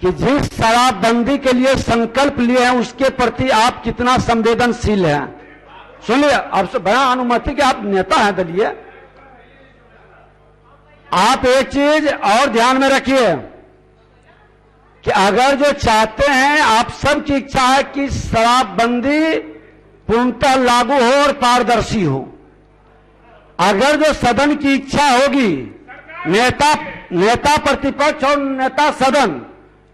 कि जिस शराबबंदी के लिए संकल्प लिए हैं उसके प्रति आप कितना संवेदनशील हैं। सुनिए, अब बड़ा अनुमति कि आप नेता हैं दलीय। आप एक चीज और ध्यान में रखिए कि अगर जो चाहते हैं, आप सबकी इच्छा है कि शराबबंदी पूर्णतः लागू हो और पारदर्शी हो। अगर जो सदन की इच्छा होगी, नेता प्रतिपक्ष और नेता सदन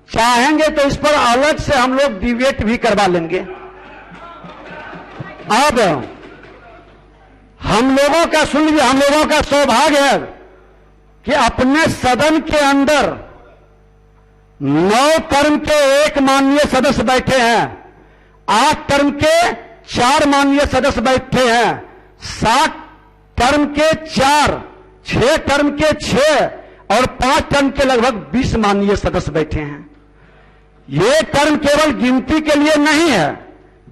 चाहेंगे तो इस पर अलग से हम लोग डिबेट भी करवा लेंगे। अब हम लोगों का सुन लीजिए, हम लोगों का सौभाग्य है कि अपने सदन के अंदर 9 टर्म के 1 माननीय सदस्य बैठे हैं, 8 टर्म के 4 माननीय सदस्य बैठे हैं, 7 टर्म के 4, 6 टर्म के 6 और 5 टर्म के लगभग 20 माननीय सदस्य बैठे हैं। ये टर्म केवल गिनती के लिए नहीं है,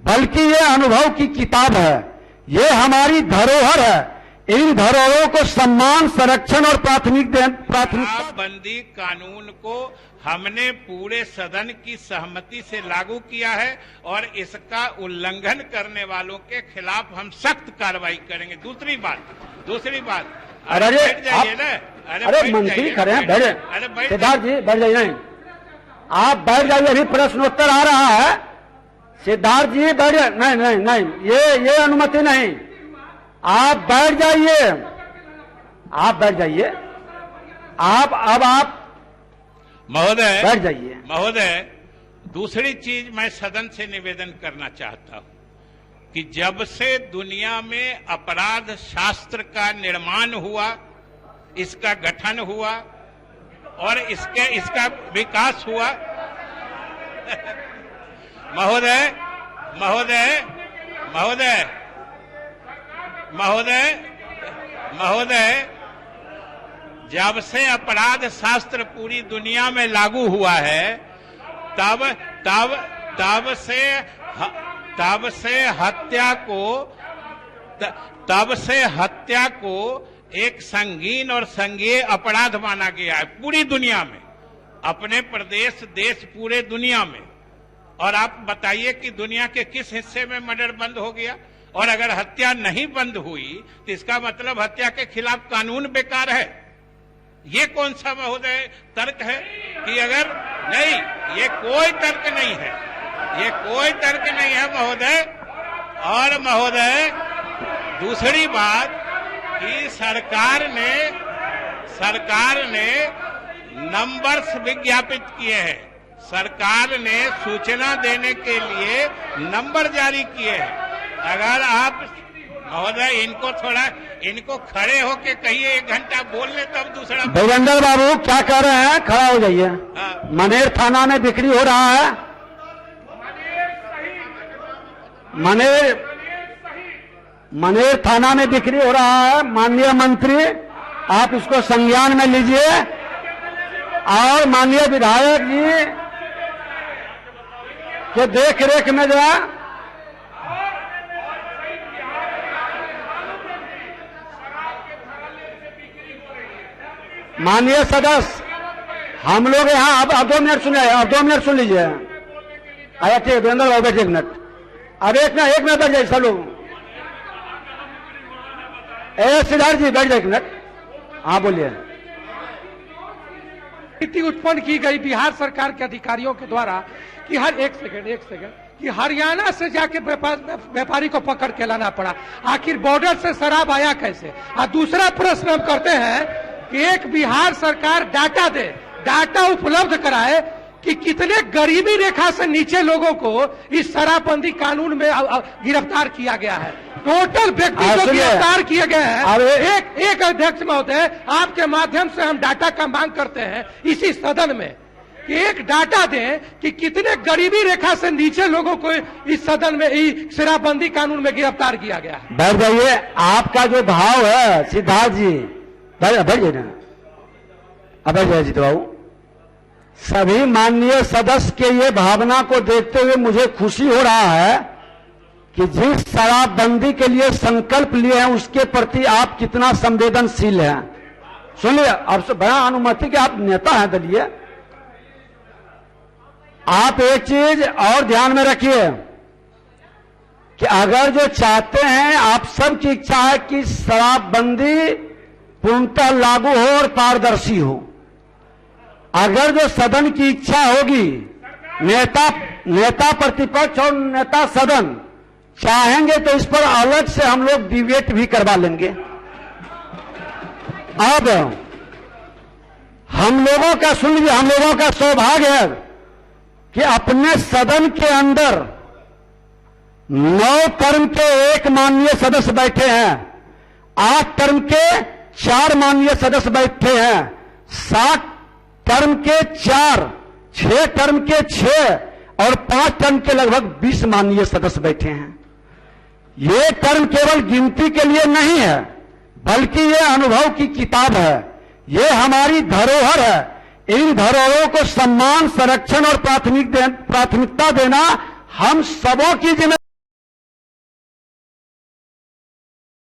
बल्कि ये अनुभव की किताब है। ये हमारी धरोहर है। इन धरोहरों को सम्मान, संरक्षण और प्राथमिकता शराबबंदी कानून को हमने पूरे सदन की सहमति से लागू किया है और इसका उल्लंघन करने वालों के खिलाफ हम सख्त कार्रवाई करेंगे। दूसरी बात अरे बैठ जाइए ना। अरे मंत्री खड़े हैं, बैठे। सिद्धार्थ जी बैठ जाइए। नहीं, आप बैठ जाइए, अभी प्रश्नोत्तर आ रहा है। सिद्धार्थ जी बैठ जाइए। नहीं, ये अनुमति नहीं। आप बैठ जाइए, आप महोदय बैठ जाइए। महोदय, दूसरी चीज मैं सदन से निवेदन करना चाहता हूं कि जब से दुनिया में अपराध शास्त्र का निर्माण हुआ, इसका गठन हुआ और इसका विकास हुआ महोदय, जब से अपराध शास्त्र पूरी दुनिया में लागू हुआ है, तब से हत्या को एक संगीन और संज्ञेय अपराध माना गया है पूरी दुनिया में, अपने प्रदेश, देश, पूरे दुनिया में। और आप बताइए कि दुनिया के किस हिस्से में मर्डर बंद हो गया? और अगर हत्या नहीं बंद हुई तो इसका मतलब हत्या के खिलाफ कानून बेकार है। ये कौन सा महोदय तर्क है कि अगर नहीं, ये कोई तर्क नहीं है, महोदय। और महोदय, दूसरी बात कि सरकार ने नंबर्स विज्ञापित किए हैं। सरकार ने सूचना देने के लिए नंबर जारी किए हैं। अगर आप महोदय इनको खड़े होके कहिए 1 घंटा बोल ले, तब दूसरा। देवेंद्र बाबू क्या कह रहे हैं? खड़ा हो जाइए। मनेर थाना में बिक्री हो रहा है। मनेर थाना में बिक्री हो रहा है। माननीय मंत्री, आप इसको संज्ञान में लीजिए। और माननीय विधायक जी के देख रेख में जो है माननीय सदस्य, हम लोग यहाँ अब 2 मिनट सुनिए, अब 2 मिनट सुन लीजिए। आया ठीक है, वीरेंद्र बाबू बैठे 1 मिनट। अब एक मिनट बैठ जाइए सब लोग। सिद्धार्थ जी बैठ जाए 1 मिनट। हाँ बोलिए। स्थिति उत्पन्न की गई बिहार सरकार के अधिकारियों के द्वारा कि हर एक सेकंड कि हरियाणा से जाके व्यापारी को पकड़ के लाना पड़ा। आखिर बॉर्डर से शराब आया कैसे? और दूसरा प्रश्न हम करते हैं कि एक बिहार सरकार डाटा उपलब्ध कराए कि कितने गरीबी रेखा से नीचे लोगों को इस शराबबंदी कानून में गिरफ्तार किया गया है। टोटल व्यक्ति जो गिरफ्तार किए गए हैं, एक अध्यक्ष महोदय, आपके माध्यम से हम डाटा का मांग करते हैं इसी सदन में कि एक डाटा दें कि कितने गरीबी रेखा से नीचे लोगों को इस सदन में इस शराबबंदी कानून में गिरफ्तार किया गया है। बैठ जाइए। आपका जो भाव है सिद्धार्थ जी, बैठ जाइए ना। अब बैठ जाइए जीत बाबू। सभी माननीय सदस्य के ये भावना को देखते हुए मुझे खुशी हो रहा है कि जिस शराबबंदी के लिए संकल्प लिए हैं उसके प्रति आप कितना संवेदनशील हैं। सुनिए, अब से बड़ा अनुमति कि आप नेता हैं दलीय। आप एक चीज और ध्यान में रखिए कि अगर जो चाहते हैं, आप सबकी इच्छा है कि शराबबंदी पूर्णतः लागू हो और पारदर्शी हो, अगर जो सदन की इच्छा होगी, नेता प्रतिपक्ष और नेता सदन चाहेंगे तो इस पर अलग से हम लोग डिबेट भी करवा लेंगे। अब हम लोगों का सुन लीजिए, हम लोगों का सौभाग्य है कि अपने सदन के अंदर 9 टर्म के 1 माननीय सदस्य बैठे हैं, 8 टर्म के 4 माननीय सदस्य बैठे हैं, 7 टर्म के 4, 6 टर्म के 6 और 5 टर्म के लगभग 20 माननीय सदस्य बैठे हैं। ये टर्म केवल गिनती के लिए नहीं है, बल्कि ये अनुभव की किताब है, ये हमारी धरोहर है। इन धरोहरों को सम्मान, संरक्षण और प्राथमिकता देना हम सबों की जिम्मेदारी